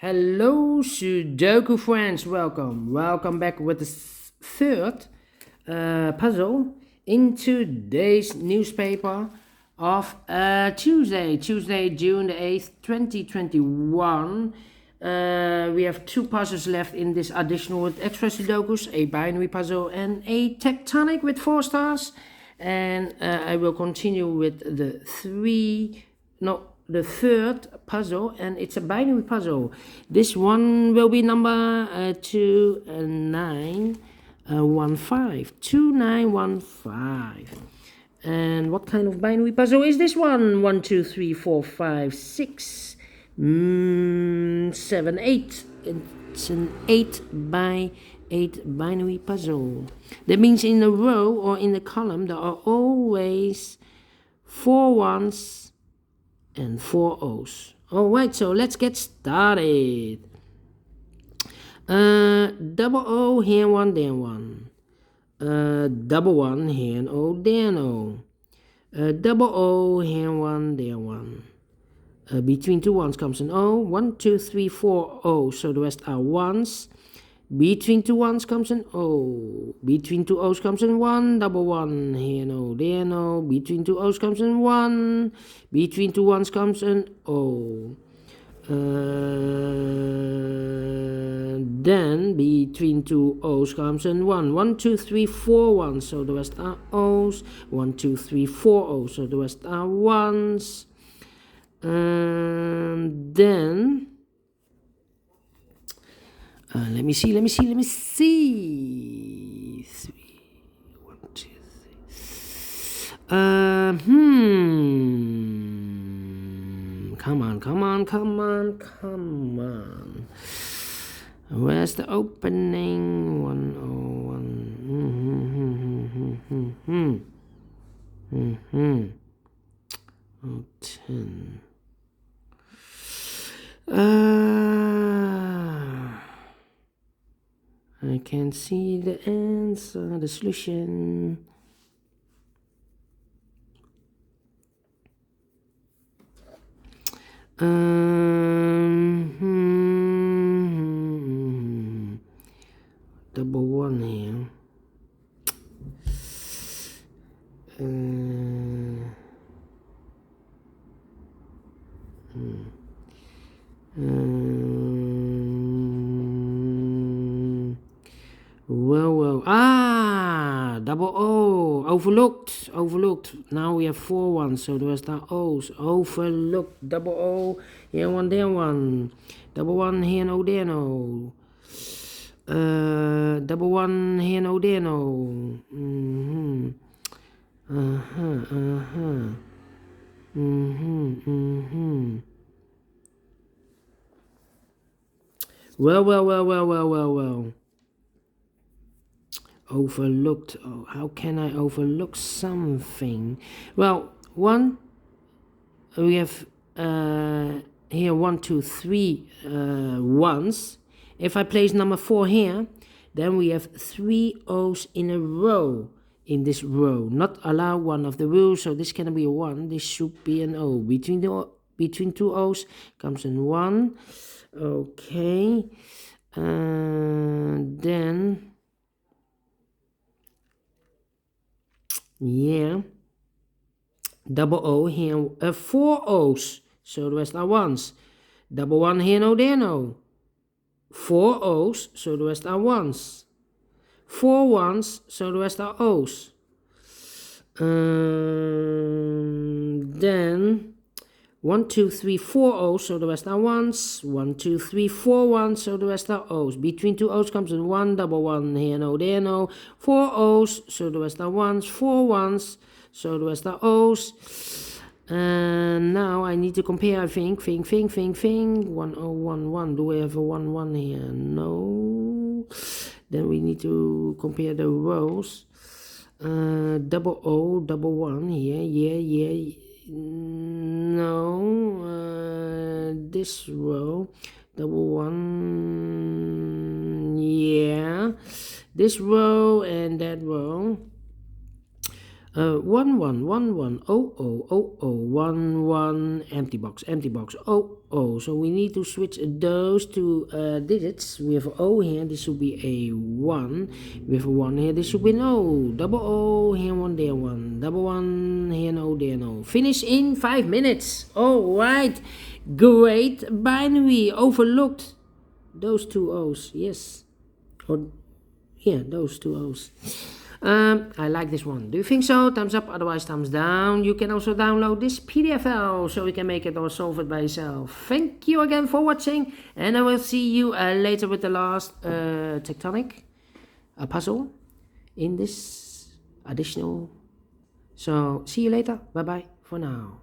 Hello, Sudoku friends. Welcome back with the third puzzle in today's newspaper of Tuesday, June the 8th, 2021. We have two puzzles left in this additional with extra Sudokus, a binary puzzle and a tectonic with 4 stars. And I will continue with the third puzzle, and it's a binary puzzle. This one will be number 2915. And what kind of binary puzzle is this one? 1, 2, 3, 4, 5, 6, 7, 8. It's an 8 by 8 binary puzzle. That means in a row or in a column there are always 4 ones and 4 O's. Alright, so let's get started. Double O, here 1, there 1. Double 1, here an O, there an O. Double O, here 1, there 1. Between 2 ones comes an O. 1, 2, 3, 4 O's, so the rest are ones. Between 2 ones comes an O. Between 2 O's comes an 1. Double 1, here an O, there an O. Between 2 O's comes an 1. Between 2 ones comes an O. Then between 2 O's comes an 1. 1, 2, 3, 4 ones, so the rest are O's. 1, 2, 3, 4 O's, so the rest are ones. Then let me see. 3, 1, 2, 3. Come on. Where's the opening? 101. 10. I can't see the answer, the solution. Double 1 here. Double O, overlooked. Now we have 4 ones, so the rest are O's. Overlooked, double O, here 1, there 1. Double 1, here no, there no. Double 1, here no, there no. Well. Overlooked. Oh, how can I overlook something? Well, 1, we have here 1, 2, 3 ones. If I place number 4 here, then we have 3 O's in a row in this row. Not allow one of the rules, so this cannot be a 1. This should be an O. Between 2 O's comes an 1. Okay. Then yeah, double O here, 4 O's, so the rest are ones. Double 1 here no, there no. 4 O's, so the rest are ones. 4 ones, so the rest are O's. Then 1, 2, 3, 4 O's, so the rest are ones. 1, 2, 3, 4 ones, so the rest are O's. Between 2 O's comes an 1, double 1, here no, there no. 4 O's, so the rest are ones. 4 ones, so the rest are O's. And now I need to compare, I think. 1, 0, 1, 1. Do I have a 1, 1 here? No. Then we need to compare the rows. Double O, double 1 here. Yeah. No, this row, double 1, yeah, this row and that row. 1 1 1 1 0 0 0 0 1 1 empty box 0 0. So we need to switch those two digits. We have a O here, this should be a 1. We have a 1 here, this should be an O. Double O here, 1 there, 1. Double 1 here, no there, no. Finish in 5 minutes. Alright, great. Binary overlooked those two O's. Yes, or yeah, those two O's. I like this one. Do you think so? Thumbs up, otherwise thumbs down. You can also download this PDF file so you can make it or solve it by yourself. Thank you again for watching, and I will see you later with the last tectonic puzzle in this additional. So see you later. Bye bye for now.